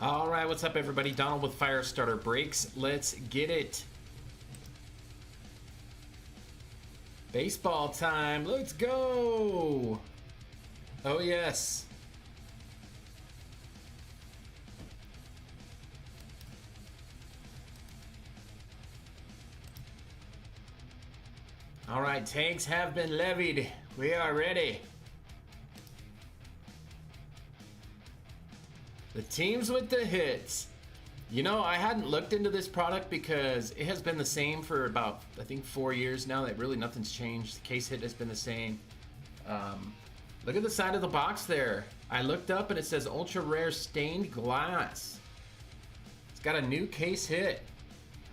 All right, what's up, everybody? Donald with Firestarter Breaks. Let's get it. Baseball time. Let's go. Oh, yes. All right, tanks have been levied. We are ready. The teams with the hits. You know, I hadn't looked into this product because it has been the same for about, I think, 4 years now. That really nothing's changed. The case hit has been the same. Look at the side of the box there. I looked up and it says ultra rare stained glass. It's got a new case hit.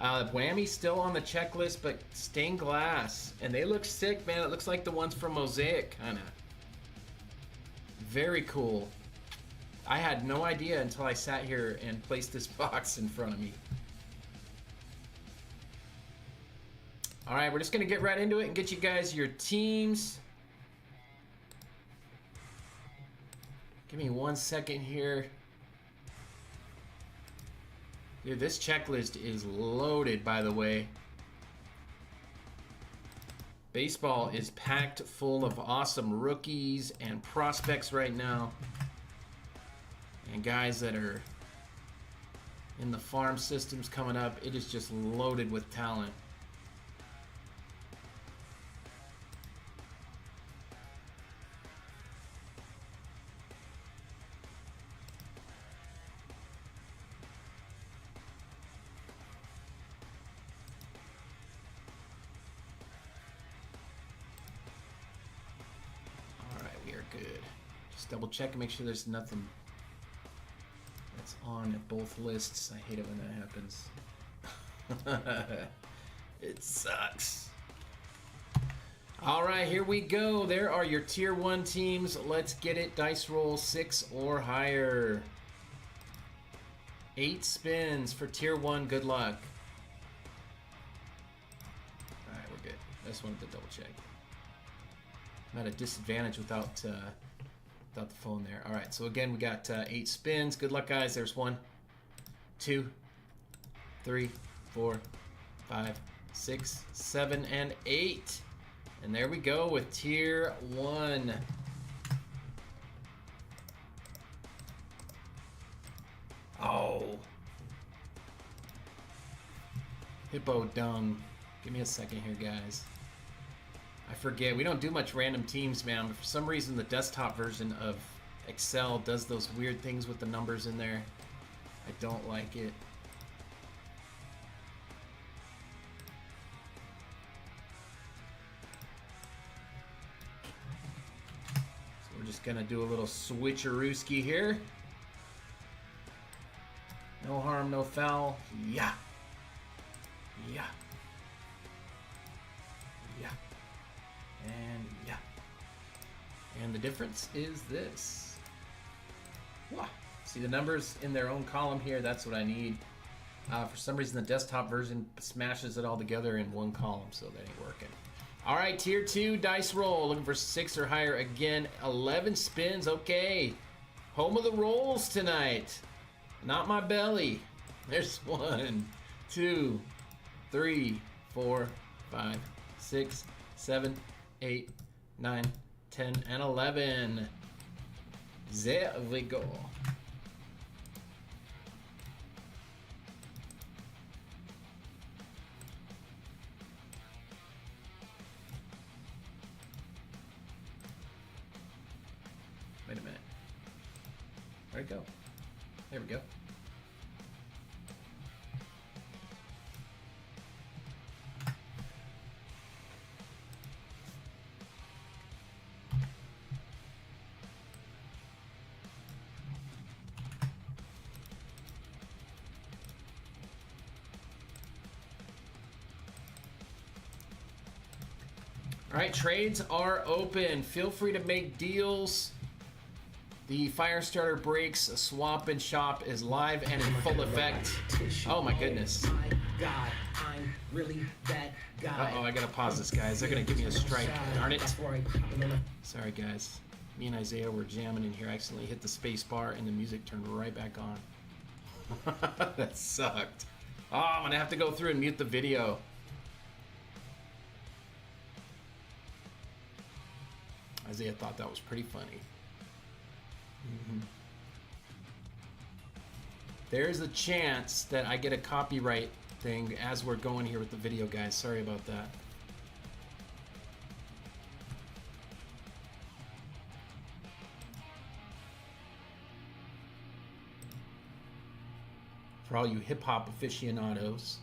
Whammy still on the checklist, but stained glass. And they look sick, man. It looks like the ones from Mosaic, kind of. Very cool. I had no idea until I sat here and placed this box in front of me. All right, we're just going to get right into it and get you guys your teams. Give me 1 second here. Dude, this checklist is loaded, by the way. Baseball is packed full of awesome rookies and prospects right now. And guys that are in the farm systems coming up. It is just loaded with talent. All right, we are good. Just double check and make sure there's nothing that's on at both lists. I hate it when that happens. It sucks. All right, here we go. There are your tier 1 teams. Let's get it. Dice roll 6 or higher. 8 spins for tier 1. Good luck. All right, we're good. I just wanted to double check. I'm at a disadvantage without the phone there. All right, so again, we got 8 spins. Good luck, guys. There's 1, 2, 3, 4, 5, 6, 7, and 8. And there we go with tier 1. Oh. Hippo dung. Give me a second here, guys. I forget, we don't do much random teams, man, but for some reason the desktop version of Excel does those weird things with the numbers in there. I don't like it. So we're just gonna do a little switcherooski here. No harm, no foul. Yeah. Yeah. Yeah. And yeah. And the difference is this. Wow. See the numbers in their own column here? That's what I need. For some reason, the desktop version smashes it all together in one column, so that ain't working. All right, tier 2 dice roll. Looking for 6 or higher again. 11 spins. Okay. Home of the rolls tonight. Not my belly. There's 1, 2, 3, 4, 5, 6, 7, 8, 9, 10, and 11. There we go. Wait a minute. Where'd it go? There we go. All right, trades are open. Feel free to make deals. The Firestarter Breaks swap and shop is live and in full effect. Oh my goodness. Uh-oh, I gotta pause this, guys. They're gonna give me a strike. Darn it. Sorry, guys. Me and Isaiah were jamming in here. I accidentally hit the space bar and the music turned right back on. That sucked. Oh, I'm gonna have to go through and mute the video. Isaiah thought that was pretty funny. There's a chance that I get a copyright thing as we're going here with the video, guys. Sorry about that. For all you hip-hop aficionados.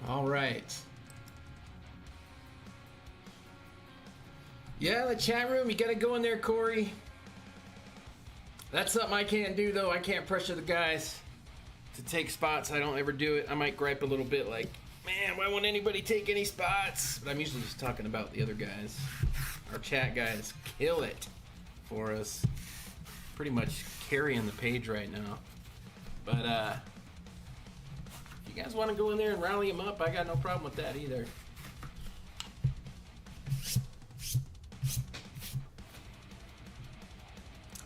All right. Yeah, the chat room, you gotta go in there, Corey. That's something I can't do, though. I can't pressure the guys to take spots. I don't ever do it. I might gripe a little bit like, man, why won't anybody take any spots? But I'm usually just talking about the other guys. Our chat guys kill it for us. Pretty much carrying the page right now. But, if you guys want to go in there and rally them up, I got no problem with that either.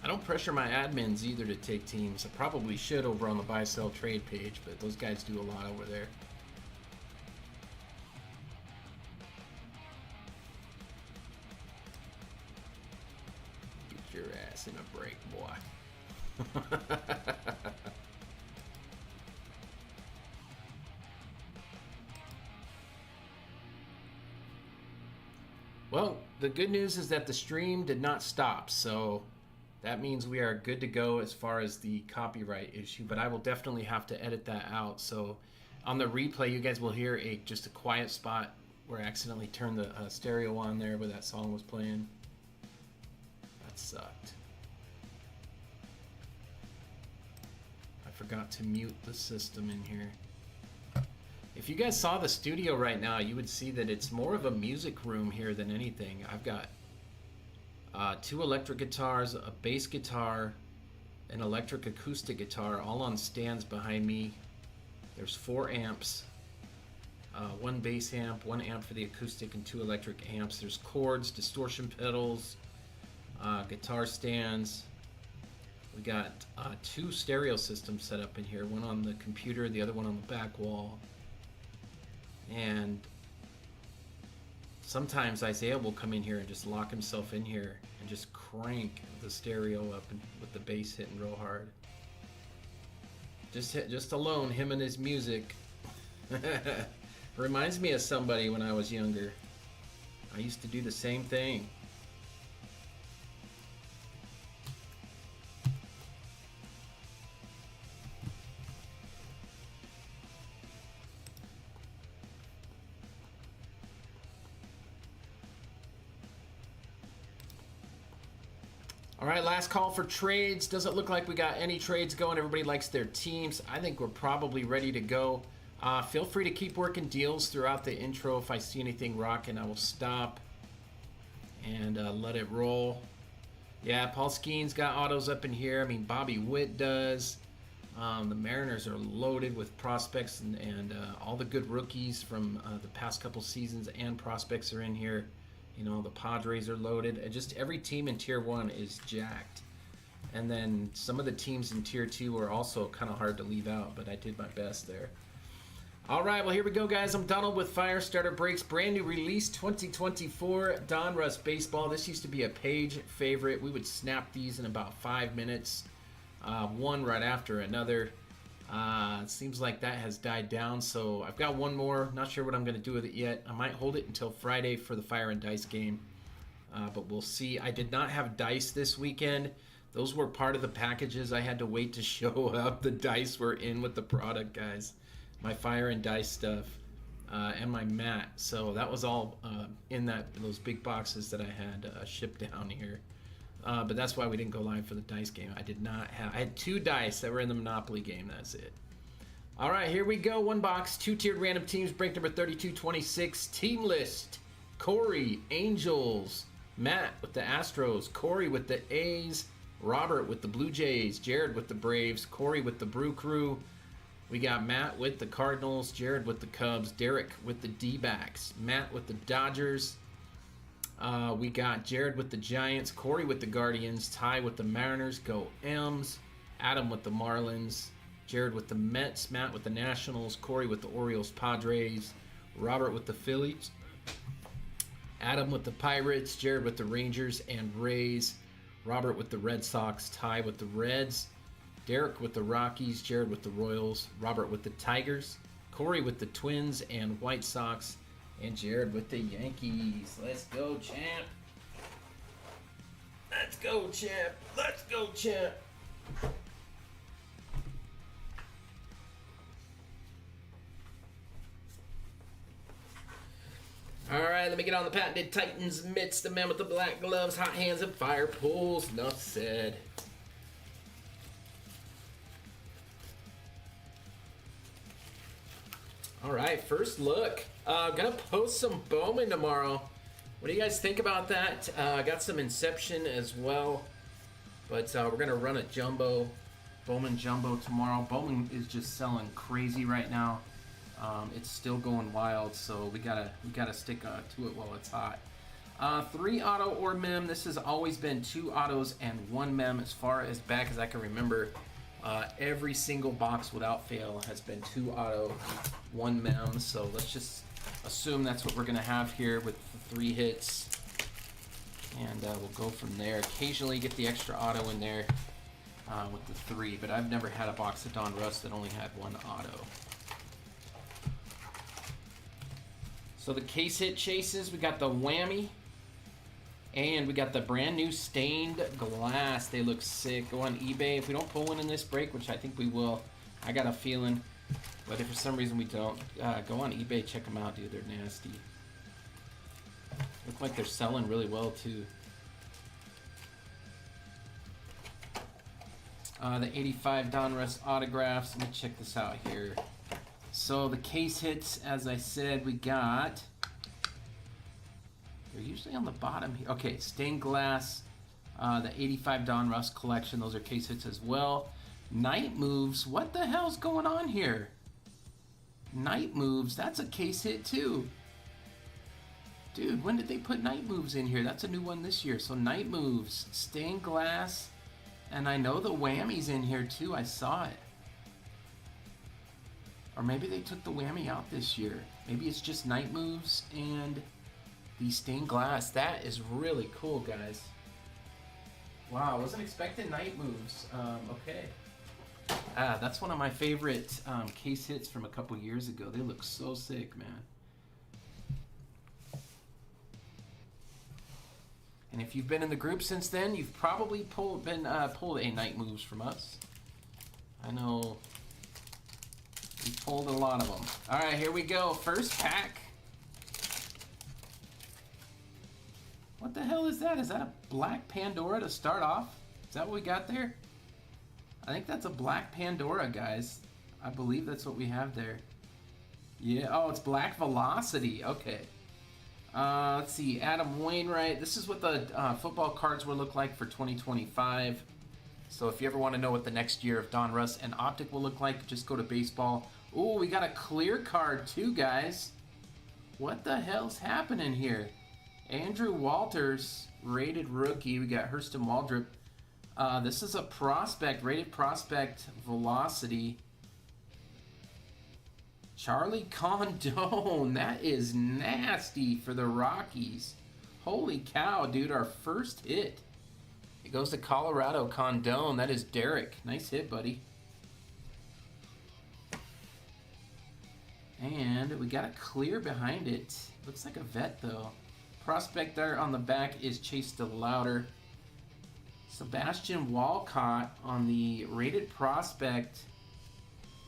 I don't pressure my admins either to take teams. I probably should over on the buy sell trade page, but those guys do a lot over there. Get your ass in a break, boy. Well, the good news is that the stream did not stop, so that means we are good to go as far as the copyright issue, but I will definitely have to edit that out. So on the replay, you guys will hear just a quiet spot where I accidentally turned the stereo on there where that song was playing. That sucked. I forgot to mute the system in here. If you guys saw the studio right now, you would see that it's more of a music room here than anything. I've got 2 electric guitars, a bass guitar, an electric acoustic guitar, all on stands behind me. There's 4 amps, 1 bass amp, 1 amp for the acoustic, and 2 electric amps. There's cords, distortion pedals, guitar stands. We got 2 stereo systems set up in here, one on the computer, the other one on the back wall. And sometimes Isaiah will come in here and just lock himself in here and just crank the stereo up and with the bass hitting real hard. Just alone, him and his music. Reminds me of somebody when I was younger. I used to do the same thing. All right, last call for trades. Doesn't look like we got any trades going. Everybody likes their teams. I think we're probably ready to go. Feel free to keep working deals throughout the intro. If I see anything rocking, I will stop and let it roll. Yeah, Paul Skeen's got autos up in here. I mean, Bobby Witt does. The Mariners are loaded with prospects and all the good rookies from the past couple seasons and prospects are in here. You know, the Padres are loaded. And just every team in Tier 1 is jacked. And then some of the teams in Tier 2 are also kind of hard to leave out, but I did my best there. All right, well, here we go, guys. I'm Donald with Firestarter Breaks. Brand new release, 2024 Donruss Baseball. This used to be a page favorite. We would snap these in about 5 minutes, one right after another. It seems like that has died down, so I've got one more. Not sure what I'm going to do with it yet. I might hold it until Friday for the Fire and Dice game, but we'll see. I did not have dice this weekend. Those were part of the packages. I had to wait to show up. The dice were in with the product, guys. My Fire and Dice stuff and my mat. So that was all in those big boxes that I had shipped down here. But that's why we didn't go live for the dice game. I had 2 dice that were in the Monopoly game. That's it. All right, here we go. 1 box, 2-tiered random teams. Break number 3226. Team list. Corey, Angels. Matt with the Astros. Corey with the A's. Robert with the Blue Jays. Jared with the Braves. Corey with the Brew Crew. We got Matt with the Cardinals. Jared with the Cubs. Derek with the D-backs. Matt with the Dodgers. We got Jared with the Giants. Corey with the Guardians. Ty with the Mariners. Go M's. Adam with the Marlins. Jared with the Mets. Matt with the Nationals. Corey with the Orioles, Padres. Robert with the Phillies. Adam with the Pirates. Jared with the Rangers and Rays. Robert with the Red Sox. Ty with the Reds. Derek with the Rockies. Jared with the Royals. Robert with the Tigers. Corey with the Twins and White Sox. And Jared with the Yankees. Let's go, champ. Let's go, champ. Let's go, champ. All right, let me get on the patented Titans mitts, the man with the black gloves, hot hands, and fire pulls. Enough said. All right, first look. Gonna post some Bowman tomorrow. What do you guys think about that? Got some Inception as well. But we're gonna run a jumbo, Bowman jumbo tomorrow. Bowman is just selling crazy right now. It's still going wild, so we gotta stick to it while it's hot. 3 auto or mem. This has always been 2 autos and 1 mem as far as back as I can remember. Every single box without fail has been 2 auto, 1 mem. So let's just assume that's what we're gonna have here with the 3 hits, and we'll go from there. Occasionally get the extra auto in there with the 3, but I've never had a box of Donruss that only had 1 auto. So the case hit chases, we got the whammy, and we got the brand new stained glass. They look sick. Go on eBay. If we don't pull one in this break, which I think we will, I got a feeling, but if for some reason we don't, go on eBay, check them out, dude. They're nasty. Look like they're selling really well too. The 85 Donruss autographs. Let me check this out here. So the case hits, as I said, we got, they're usually on the bottom here. Okay, stained glass, the 85 Donruss collection. Those are case hits as well. Night moves. What the hell's going on here? Night moves. That's a case hit too. Dude, when did they put night moves in here? That's a new one this year. So night moves, stained glass, and I know the whammy's in here too. I saw it. Or maybe they took the whammy out this year. Maybe it's just night moves and the stained glass. That is really cool, guys. Wow, I wasn't expecting night moves. Okay. That's one of my favorite case hits from a couple years ago. They look so sick, man. And if you've been in the group since then, you've probably pulled a night moves from us. I know we pulled a lot of them. All right, here we go. First pack. What the hell is that? Is that a black Pandora to start off? Is that what we got there? I think that's a black Pandora, guys. I believe that's what we have there. Yeah, oh, it's Black Velocity. Okay. Let's see, Adam Wainwright. This is what the football cards will look like for 2025. So if you ever want to know what the next year of Donruss and Optic will look like, just go to baseball. Ooh, we got a clear card too, guys. What the hell's happening here? Andrew Walters, rated rookie. We got Hurston Waldrop. This is a prospect, rated prospect velocity. Charlie Condon. That is nasty for the Rockies. Holy cow, dude. Our first hit. It goes to Colorado. Condon. That is Derek. Nice hit, buddy. And we got a clear behind it. Looks like a vet, though. Prospect there on the back is Chase DeLauder. Sebastian Walcott on the rated prospect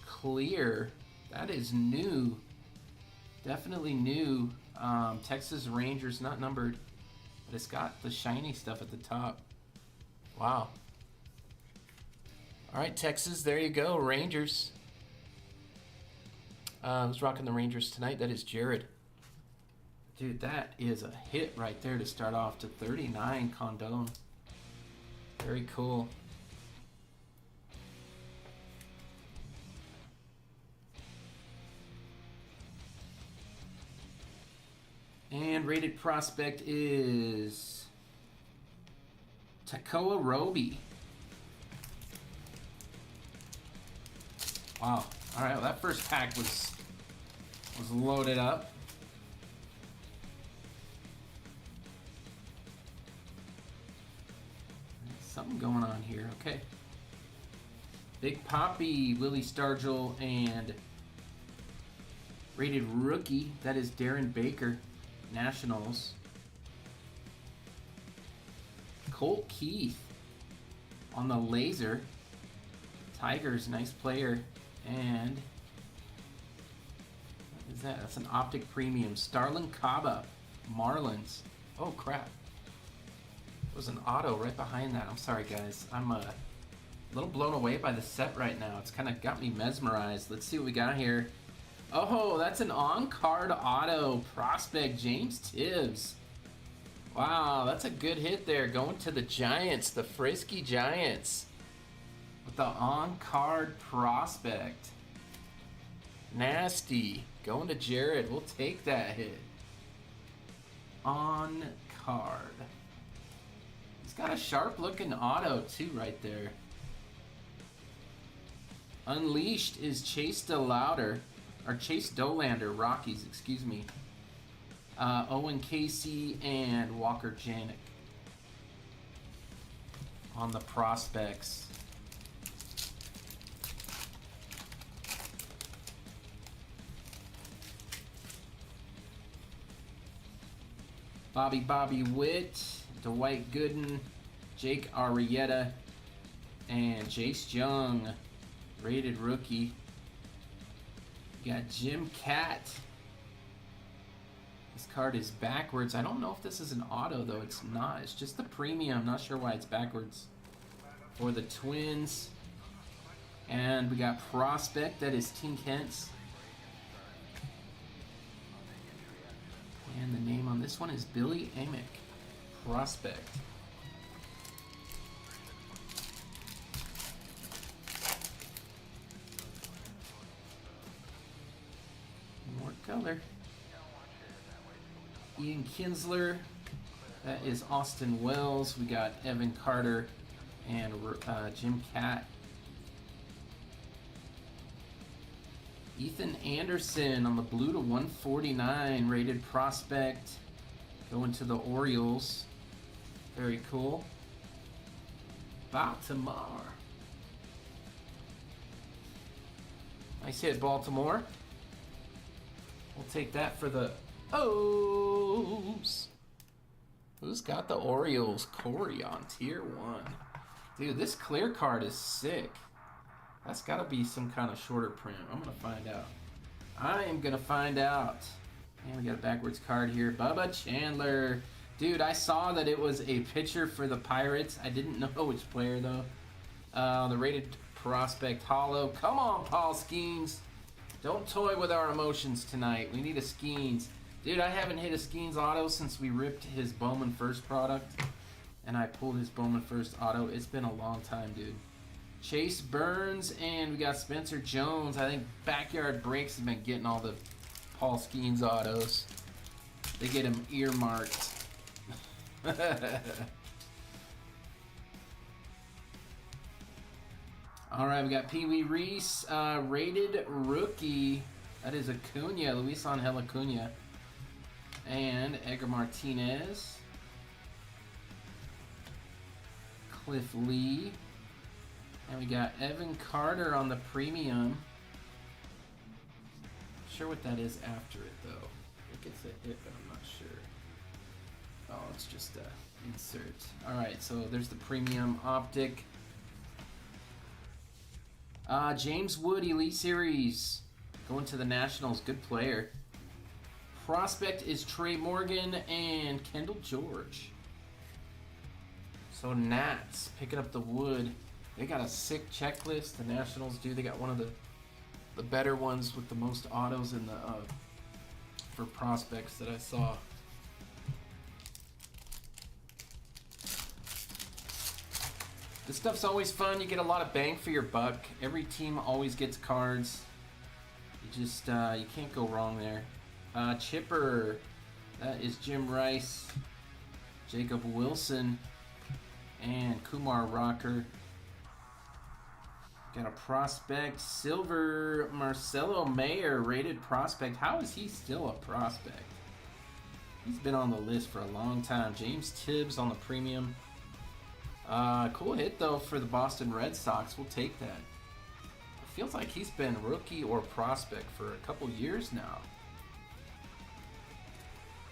clear. That is new. Definitely new. Texas Rangers, not numbered, but it's got the shiny stuff at the top. Wow. All right, Texas, there you go. Rangers. Who's rocking the Rangers tonight? That is Jared. Dude, that is a hit right there to start off to 39 Condon. Very cool. And rated prospect is Takoa Roby. Wow. All right, well, that first pack was loaded up. Something going on here. Okay. Big Poppy, Willie Stargell, and rated rookie. That is Darren Baker, Nationals. Colt Keith on the laser. Tigers, nice player. And what is that? That's an optic premium. Starlin Caba, Marlins. Oh crap. Was an auto right behind that. I'm sorry, guys. I'm a little blown away by the set right now. It's kind of got me mesmerized. Let's see what we got here. Oh, that's an on-card auto prospect, James Tibbs. Wow, that's a good hit there. Going to the Giants, the Frisky Giants. With the on-card prospect. Nasty. Going to Jared. We'll take that hit. On-card. Got a sharp looking auto too right there. Unleashed is Chase Dolander, Rockies, excuse me. Owen Casey and Walker Janik on the prospects. Bobby Witt, Dwight Gooden, Jake Arrieta, and Jace Jung, rated rookie. We got Jim Cat. This card is backwards. I don't know if this is an auto, though. It's not. It's just the premium. I'm not sure why it's backwards. For the Twins. And we got prospect. That is Tink Hence. And the name on this one is Billy Amick. Prospect. More color. Ian Kinsler. That is Austin Wells. We got Evan Carter and Jim Cat. Ethan Anderson on the blue to 149 rated prospect. Going to the Orioles. Very cool. Baltimore. Nice hit, Baltimore. We'll take that for the O's. Who's got the Orioles? Corey on tier 1. Dude, this clear card is sick. That's got to be some kind of shorter print. I'm going to find out. I am going to find out. And we got a backwards card here. Bubba Chandler. Dude, I saw that it was a pitcher for the Pirates. I didn't know which player, though. The rated prospect hollow. Come on, Paul Skeens. Don't toy with our emotions tonight. We need a Skeens. Dude, I haven't hit a Skeens auto since we ripped his Bowman First product. And I pulled his Bowman First auto. It's been a long time, dude. Chase Burns, and we got Spencer Jones. I think Backyard Breaks have been getting all the Paul Skeens autos. They get him earmarked. All right, we got Pee Wee Reese, rated rookie. That is Acuna, Luis Angel Acuna. And Edgar Martinez. Cliff Lee. And we got Evan Carter on the premium. Not sure what that is after it, though. I think it's a hit, but I'm not sure. Oh, it's just a insert. All right, so there's the premium optic. James Wood, Elite Series. Going to the Nationals. Good player. Prospect is Trey Morgan and Kendall George. So Nats picking up the wood. They got a sick checklist. The Nationals do. They got one of the better ones with the most autos in the for prospects that I saw. This stuff's always fun. You get a lot of bang for your buck. Every team always gets cards. You just you can't go wrong there. Chipper, that is Jim Rice, Jacob Wilson, and Kumar Rocker. Got a prospect, silver Marcelo Mayer, rated prospect. How is he still a prospect? He's been on the list for a long time. James Tibbs on the premium. Cool hit though for the Boston Red Sox. We'll take that. It feels like he's been rookie or prospect for a couple years now.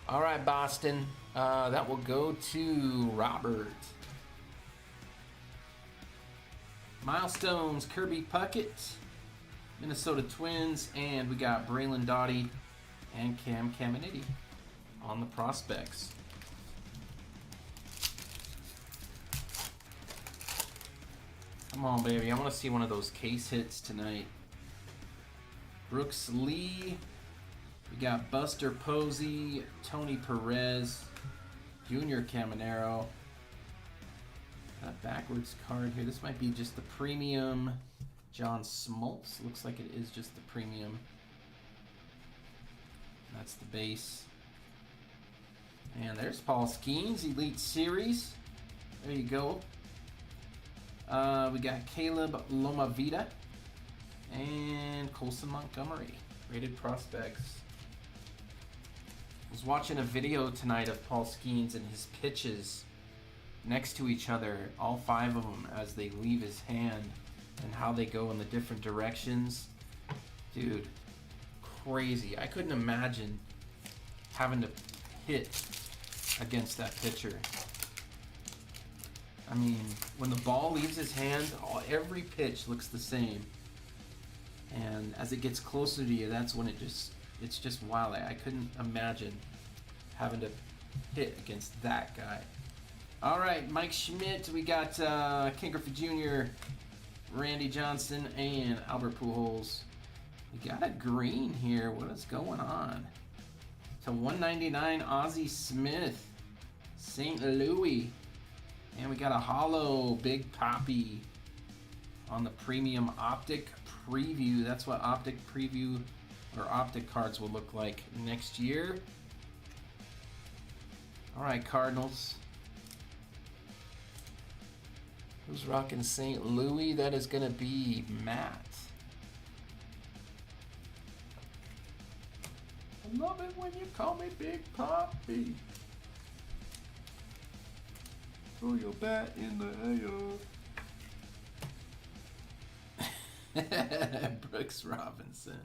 All right, Boston. That will go to Robert. Milestones, Kirby Puckett, Minnesota Twins, and we got Braylon Doughty and Cam Caminiti on the prospects. Come on, baby. I want to see one of those case hits tonight. Brooks Lee. We got Buster Posey, Tony Perez, Junior Caminero. Got a backwards card here. This might be just the premium. John Smoltz. Looks like it is just the premium. That's the base. And there's Paul Skeens, Elite Series. There you go. We got Caleb Lomavita and Colson Montgomery, rated prospects. I was watching a video tonight of Paul Skeens and his pitches next to each other, all 5 of them, as they leave his hand and how they go in the different directions. Dude, crazy. I couldn't imagine having to hit against that pitcher. I mean, when the ball leaves his hand, every pitch looks the same. And as it gets closer to you, that's when it's just wild. I couldn't imagine having to hit against that guy. All right, Mike Schmidt. We got Ken Griffey Jr., Randy Johnson, and Albert Pujols. We got a green here. What is going on? To 199, Ozzie Smith, St. Louis. And we got a hollow Big Papi on the premium Optic Preview. That's what Optic Preview or Optic cards will look like next year. All right, Cardinals. Who's rocking St. Louis? That is going to be Matt. I love it when you call me Big Papi. Throw your bat in the air. Brooks Robinson.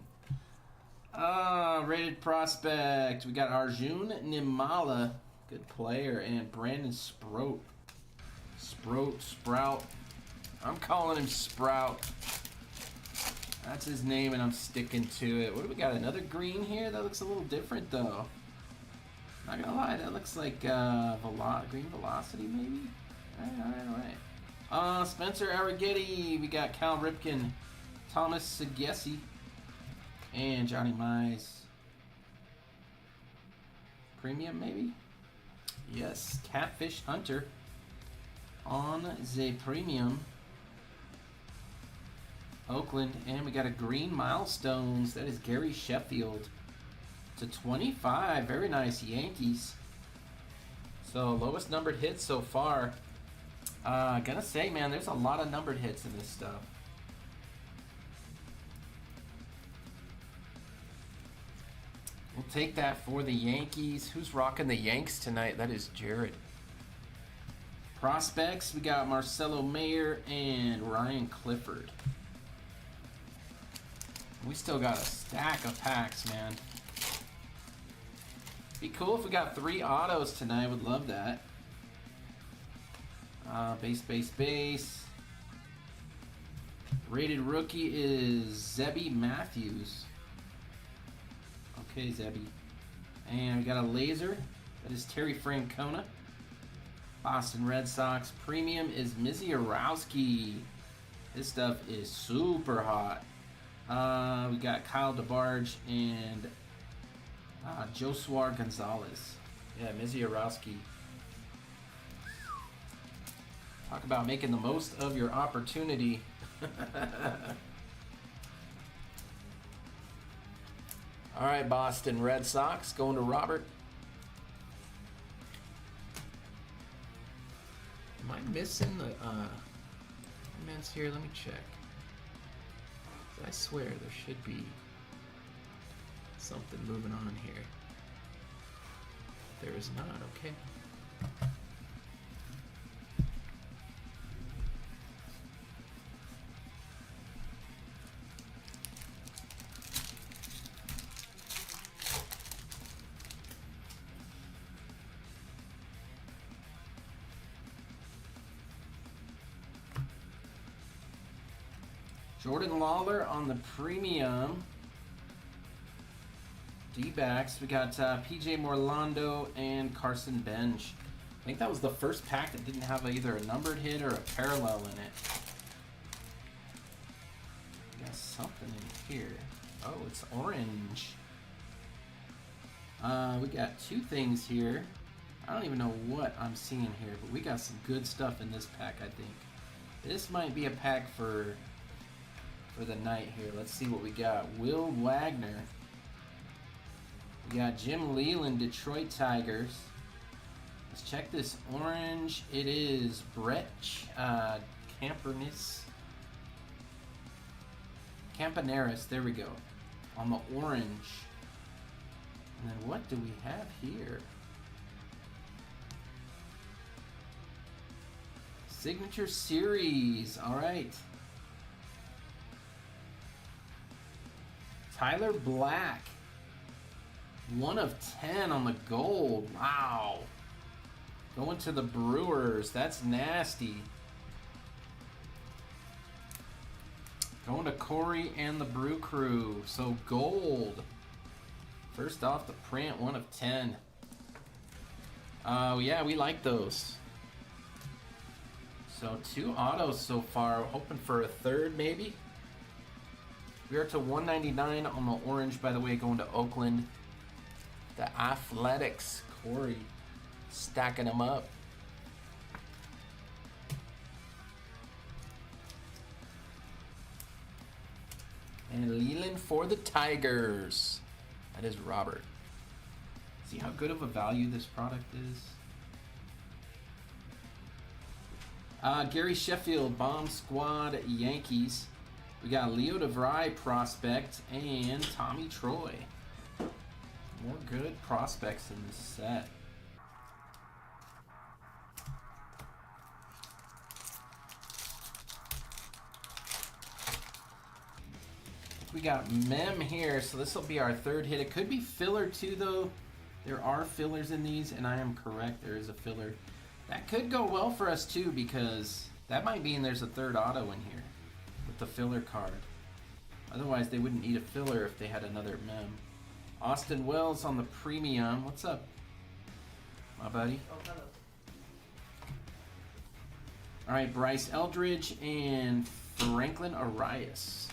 Rated prospect. We got Arjun Nimala. Good player. And Brandon Sprout. Sprout. I'm calling him Sprout. That's his name and I'm sticking to it. What do we got? Another green here? That looks a little different though. Not gonna lie, that looks like green velocity maybe? Alright. Spencer Arrighetti. We got Cal Ripken, Thomas Segesi, and Johnny Mize. Premium maybe? Yes, Catfish Hunter on the premium. Oakland, and we got a green Milestones. That is Gary Sheffield to 25. Very nice, Yankees. So lowest numbered hits so far. Gonna say, man, there's a lot of numbered hits in this stuff. We'll take that for the Yankees. Who's rocking the Yanks tonight? That is Jared. Prospects, we got Marcelo Mayer and Ryan Clifford. We still got a stack of packs, man. Be cool if we got 3 autos tonight. Would love that. Base. Rated rookie is Zebby Matthews. Okay, Zebby. And we got a laser. That is Terry Francona. Boston Red Sox. Premium is Misiorowski. This stuff is super hot. We got Kyle DeBarge and Josuar Gonzalez. Yeah, Misiorowski. Talk about making the most of your opportunity. All right, Boston Red Sox going to Robert. Am I missing the comments here? Let me check. I swear there should be something moving on here. There is not, okay. Jordan Lawler on the premium. D-backs. We got PJ Morlando and Carson Bench. I think that was the first pack that didn't have either a numbered hit or a parallel in it. We got something in here. Oh, it's orange. We got two things here. I don't even know what I'm seeing here, but we got some good stuff in this pack, I think. This might be a pack for the night here. Let's see what we got. Will Wagner. We got Jim Leland, Detroit Tigers. Let's check this orange. It is Brett Campaneris. There we go. On the orange. And then what do we have here? Signature Series. All right. Tyler Black, 1 of 10 on the gold. Wow. Going to the Brewers. That's nasty. Going to Corey and the Brew Crew. So gold. First off the print, 1 of 10. Yeah, we like those. So 2 autos so far. Hoping for a third maybe. We are to 199 on the orange, by the way, going to Oakland. The Athletics, Corey, stacking them up. And Leland for the Tigers. That is Robert. See how good of a value this product is? Gary Sheffield, Bomb Squad, Yankees. We got Leo DeVry prospect and Tommy Troy. More good prospects in this set. We got Mem here, so this will be our third hit. It could be filler too, though. There are fillers in these, and I am correct. There is a filler. That could go well for us too, because that might mean there's a third auto in here with the filler card. Otherwise, they wouldn't need a filler if they had another Mem. Austin Wells on the premium. What's up, my buddy? Oh, hello. All right, Bryce Eldridge and Franklin Arias.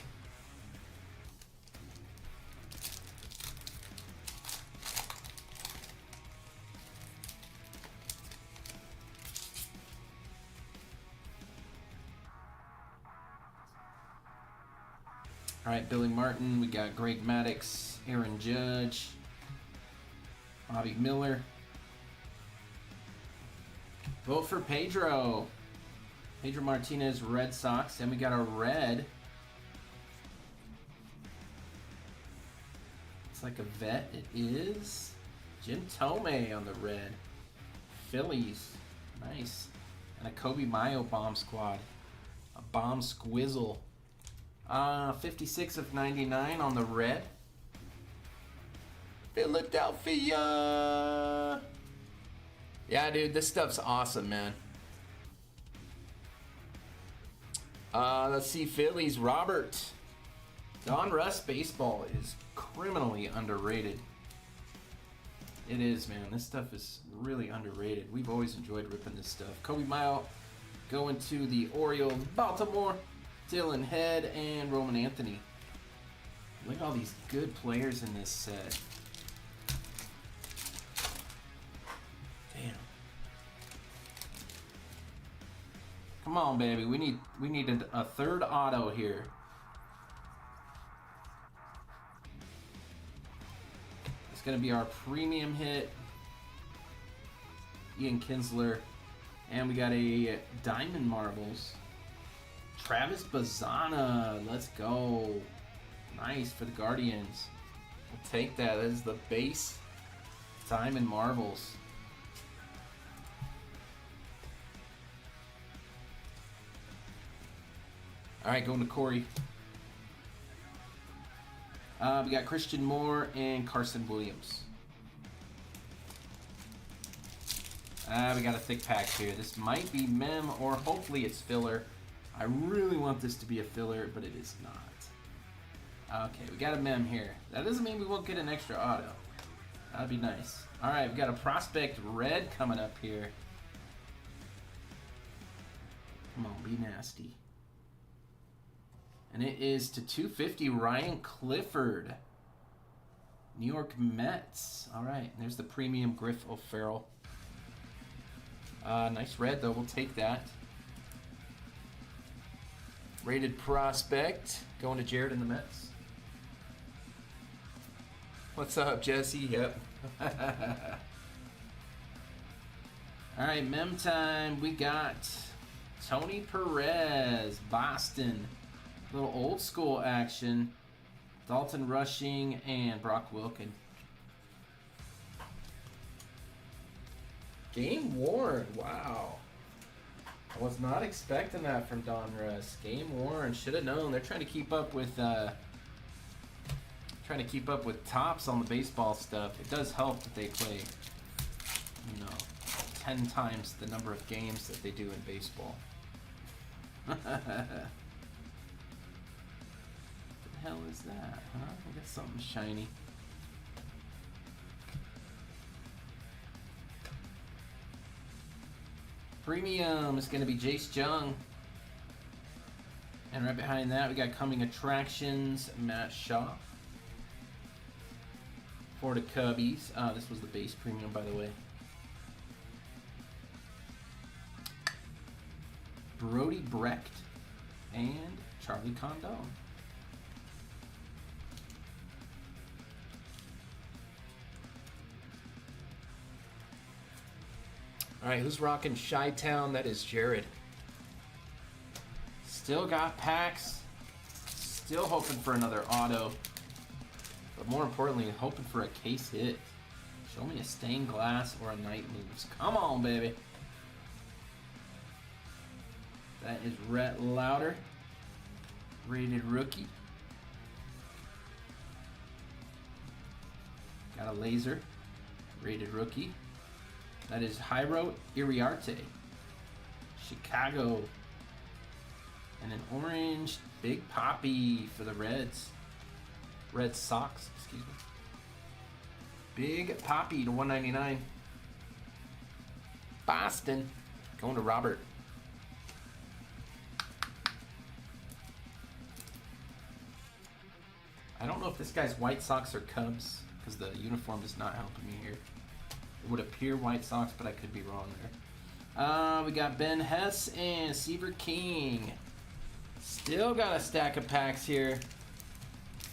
All right, Billy Martin. We got Greg Maddux, Aaron Judge, Bobby Miller. Vote for Pedro. Pedro Martinez, Red Sox. Then we got a red. It's like a vet. It is Jim Tomei on the red. Phillies. Nice. And a Kobe Mayo Bomb Squad. A Bomb Squizzle. 56 of 99 on the red. Philadelphia. Yeah, dude, this stuff's awesome, man. Let's see, Phillies, Robert. Donruss baseball is criminally underrated. It is, man. This stuff is really underrated. We've always enjoyed ripping this stuff. Kobe Mile going to the Orioles. Baltimore, Dylan Head, and Roman Anthony. Look at all these good players in this set. Damn. Come on, baby. We need a third auto here. It's gonna be our premium hit. Ian Kinsler. And we got a Diamond Marbles. Travis Bazana. Let's go. Nice for the Guardians. We'll take that. That is the base Diamond Marbles. All right, going to Corey. We got Christian Moore and Carson Williams. We got a thick pack here. This might be mem, or hopefully it's filler. I really want this to be a filler, but it is not. Okay, we got a mem here. That doesn't mean we won't get an extra auto. That'd be nice. All right, we got a prospect red coming up here. Come on, be nasty. And it is to 250, Ryan Clifford. New York Mets. All right, there's the premium Griff O'Farrell. Nice red, though. We'll take that. Rated prospect. Going to Jared in the Mets. What's up, Jesse? Yep. All right, mem time. We got Tony Perez, Boston. A little old school action. Dalton Rushing and Brock Wilkin. Game worn. Wow. I was not expecting that from Donruss. Game worn. Should have known. They're trying to keep up with Tops on the baseball stuff. It does help that they play, 10 times the number of games that they do in baseball. What the hell is that, huh? I got something shiny. Premium is going to be Jace Jung. And right behind that, we got Coming Attractions, Matt Shaw. For the Cubbies. This was the base premium, by the way. Brody Brecht and Charlie Condon. All right, who's rocking Chi-Town? That is Jared. Still got packs. Still hoping for another auto. But more importantly, hoping for a case hit. Show me a stained glass or a night moves. Come on, baby. That is Rhett Lauder. Rated rookie. Got a laser. Rated rookie. That is Jairo Iriarte. Chicago. And an orange Big Poppy for the Reds. Red Sox, excuse me. Big Poppy to 199. Boston. Going to Robert. I don't know if this guy's White Sox or Cubs, because the uniform is not helping me here. It would appear White Sox, but I could be wrong there. We got Ben Hess and Seaver King. Still got a stack of packs here.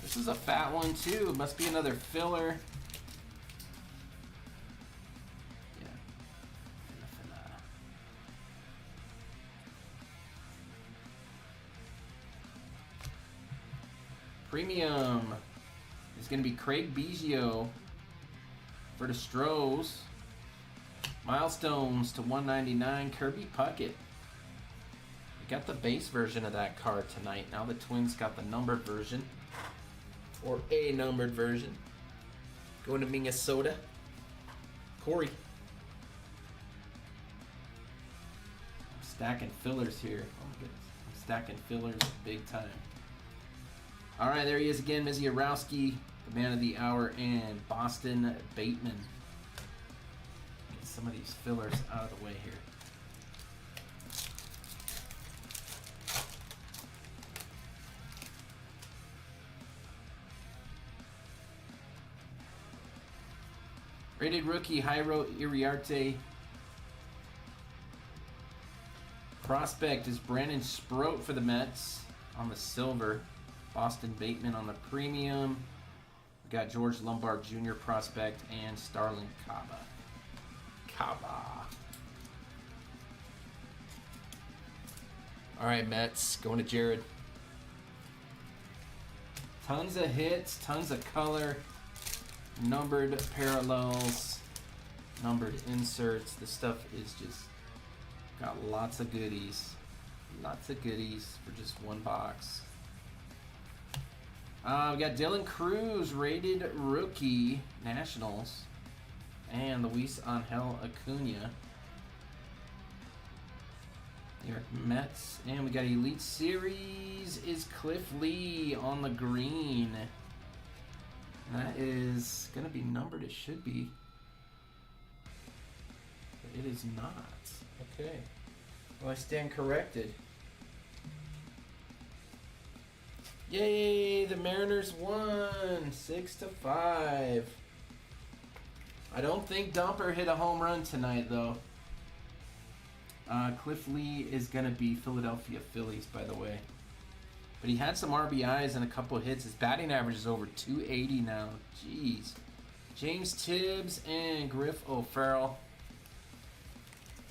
This is a fat one too. Must be another filler. Yeah. Premium is going to be Craig Biggio for the Stros. Milestones to 199, Kirby Puckett. We got the base version of that card tonight. Now the Twins got the numbered version. Or a numbered version. Going to Minnesota. Corey. I'm stacking fillers here. Oh my goodness. I'm stacking fillers big time. Alright, there he is again. Mizzy Arowski, the man of the hour, and Boston Bateman. some of these fillers out of the way here. Rated rookie, Jairo Iriarte. Prospect is Brandon Sproat for the Mets on the silver. Boston Bateman on the premium. We got George Lombard Jr. prospect and Starlin Caba. All right, Mets, going to Jared. Tons of hits, tons of color. Numbered parallels, numbered inserts. This stuff is just got lots of goodies. Lots of goodies for just one box. We got Dylan Cruz, rated rookie, Nationals. And Luis Angel Acuna, New York Mets. And we got Elite Series is Cliff Lee on the green. That is going to be numbered. It should be. But it is not. Okay. Well, I stand corrected. Yay! The Mariners won 6-5. I don't think Dumper hit a home run tonight, though. Cliff Lee is going to be Philadelphia Phillies, by the way. But he had some RBIs and a couple of hits. His batting average is over 280 now. Jeez. James Tibbs and Griff O'Farrell.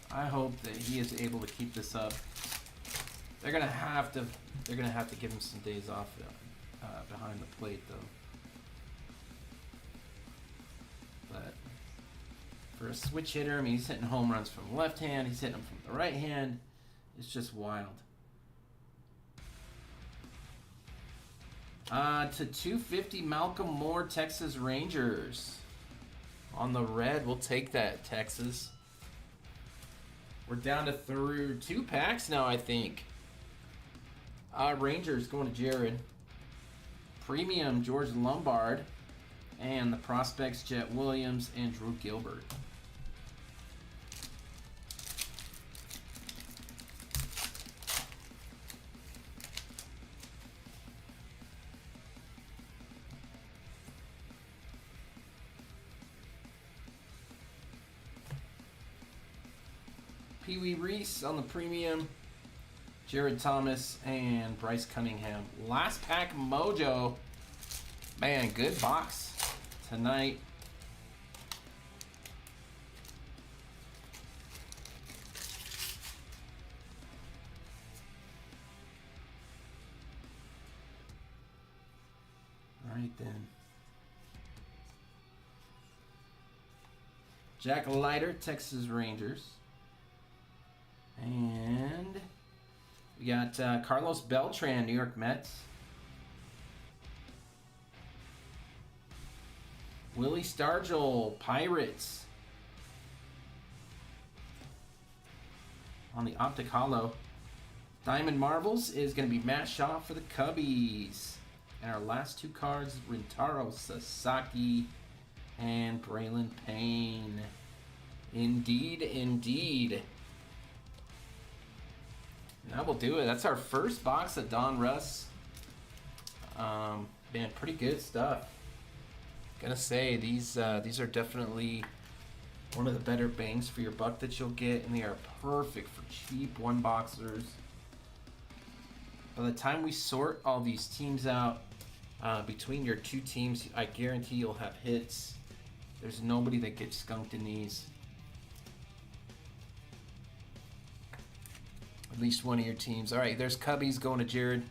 I hope that he is able to keep this up. They're gonna have to give him some days off behind the plate, though. But for a switch hitter, I mean, he's hitting home runs from the left hand. He's hitting them from the right hand. It's just wild. To 250, Malcolm Moore, Texas Rangers. On the red, we'll take that, Texas. We're down to through 2 packs now, I think. Rangers going to Jared. Premium, George Lombard. And the prospects, Jet Williams and Drew Gilbert. Pee Wee Reese on the premium. Jared Thomas and Bryce Cunningham. Last pack mojo. Man, good box tonight. All right then. Jack Leiter, Texas Rangers. And we got Carlos Beltran, New York Mets. Willie Stargell, Pirates. On the Optic Hollow. Diamond Marvels is going to be Matt Shaw for the Cubbies. And our last 2 cards, Rintaro Sasaki and Braylon Payne. Indeed, indeed. That will do it. That's our first box of Donruss. Man, pretty good stuff. Gonna say these are definitely one of the better bangs for your buck that you'll get, and they are perfect for cheap one-boxers. By the time we sort all these teams out between your 2 teams, I guarantee you'll have hits. There's nobody that gets skunked in these. At least one of your teams. All right, there's Cubbies going to Jared.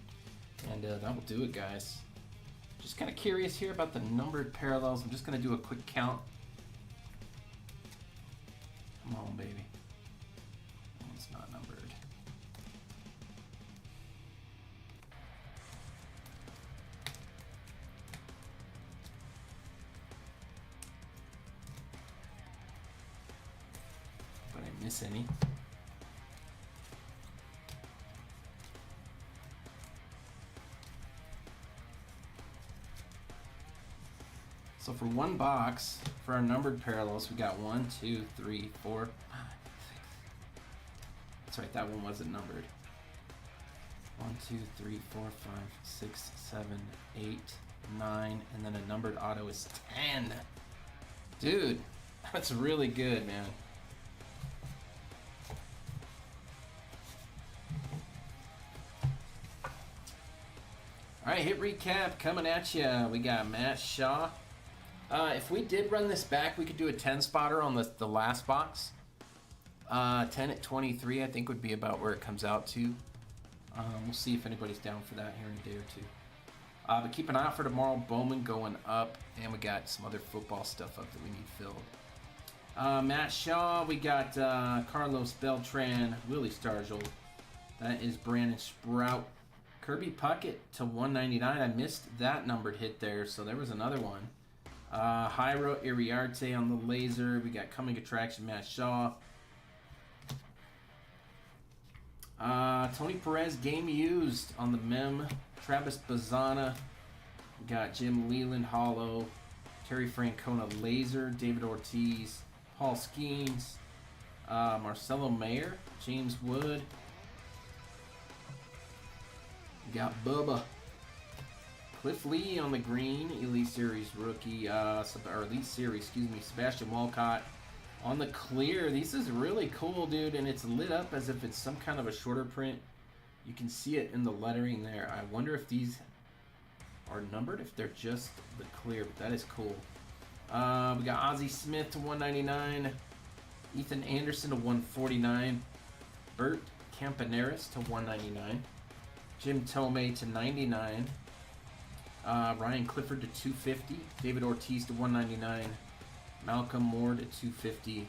And that will do it, guys. Just kind of curious here about the numbered parallels. I'm just going to do a quick count. Come on, baby. That one's not numbered. But I didn't miss any. So for one box, for our numbered parallels, we got 1, 2, 3, 4, 5, 6. That's right, that one wasn't numbered. 1, 2, 3, 4, 5, 6, 7, 8, 9, and then a numbered auto is 10. Dude, that's really good, man. All right, hit recap coming at you. We got Matt Shaw. If we did run this back, we could do a 10 spotter on the last box. 10 at 23, I think, would be about where it comes out to. We'll see if anybody's down for that here in a day or two. But keep an eye out for tomorrow. Bowman going up, and we got some other football stuff up that we need filled. Matt Shaw, we got Carlos Beltran, Willie Stargell. That is Brandon Sprout. Kirby Puckett to 199. I missed that numbered hit there, so there was another one. Jairo Iriarte on the laser. We got Coming Attraction, Matt Shaw. Tony Perez, game used on the mem. Travis Bazana. We got Jim Leland, Hollow. Terry Francona, laser. David Ortiz. Paul Skeens. Marcelo Mayer. James Wood. We got Bubba. Cliff Lee on the green, Elite Series rookie, or Elite Series, excuse me, Sebastian Walcott on the clear. This is really cool, dude, and it's lit up as if it's some kind of a shorter print. You can see it in the lettering there. I wonder if these are numbered, if they're just the clear, but that is cool. We got Ozzie Smith to 199, Ethan Anderson to 149, Bert Campaneris to 199. Jim Tomei to 99. Ryan Clifford to 250. David Ortiz to 199. Malcolm Moore to 250.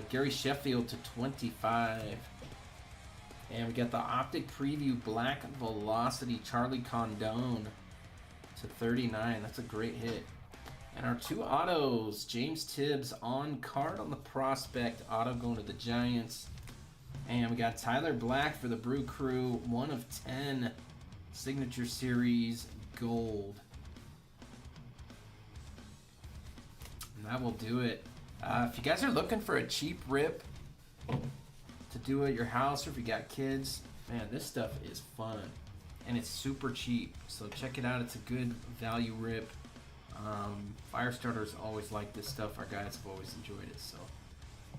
Gary Sheffield to 25. And we got the Optic Preview Black Velocity Charlie Condone to 39. That's a great hit. And our two autos. James Tibbs on card on the prospect. Auto going to the Giants. And we got Tyler Black for the Brew Crew, 1 of 10, Signature Series Gold. And that will do it. If you guys are looking for a cheap rip to do at your house, or if you got kids, man, this stuff is fun. And it's super cheap, so check it out. It's a good value rip. Firestarters always like this stuff. Our guys have always enjoyed it, so.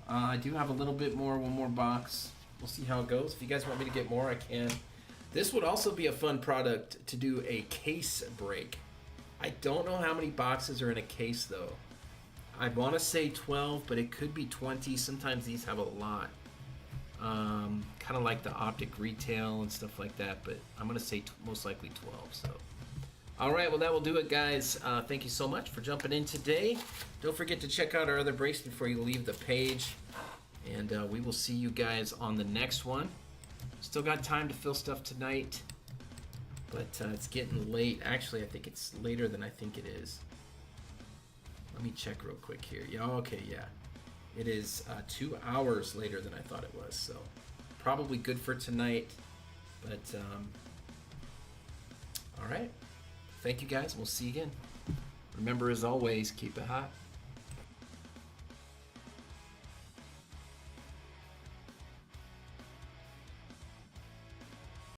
I do have a little bit more, one more box. We'll see how it goes. If you guys want me to get more, I can. This would also be a fun product to do a case break. I don't know how many boxes are in a case, though. I want to say 12, but it could be 20. Sometimes these have a lot. Kind of like the Optic Retail and stuff like that, but I'm going to say most likely 12. So, all right, well, that will do it, guys. Thank you so much for jumping in today. Don't forget to check out our other breaks before you leave the page. And we will see you guys on the next one. Still got time to fill stuff tonight, but it's getting late. Actually, I think it's later than I think it is. Let me check real quick here. Yeah, okay, yeah. It is 2 hours later than I thought it was, so probably good for tonight. But, all right. Thank you, guys. We'll see you again. Remember, as always, keep it hot.